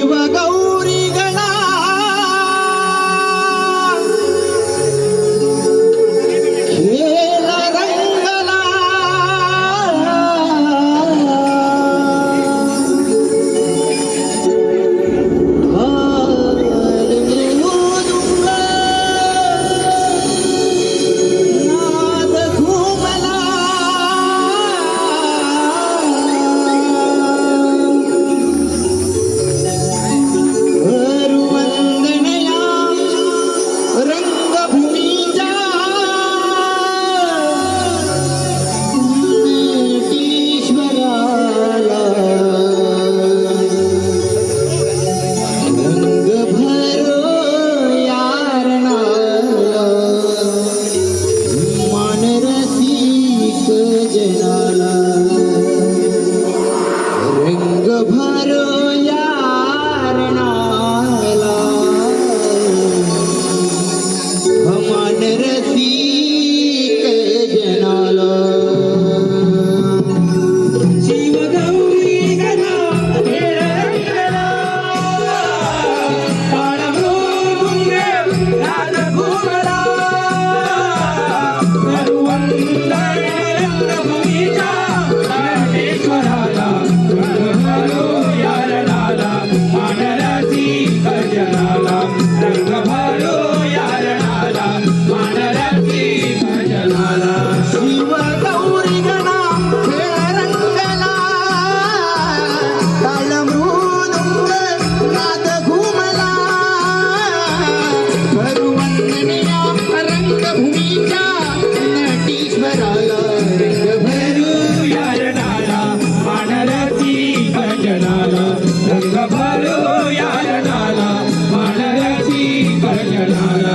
शिवगौरी गणा खेळ रंगला नाद घुमला वंदनया रंगभूमीचा ईश्वराला रंग भरो यारणाला मान रसिक जनाला रंग भरो यारणाला मान रसिक जनाला शिवगौरी गणा खेळ रंगला ताळमृदुंगे नाद घुमला वरुवंदने रंगभूमीच्या नटेश्वराला रंग भरो यारणाला मान रसिक जनाला रंग भरो यारणाला मान रसिक जनाला शिवगौरी गणा खेळ रंगला ताळमृदुंग नाद घुमला वरुवंदनेया रंगभूमीच्या नटीश्वराला रंग भरो यारणाला मान रसिक जनाला रंग भरो यारणाला मान रसिक जनाला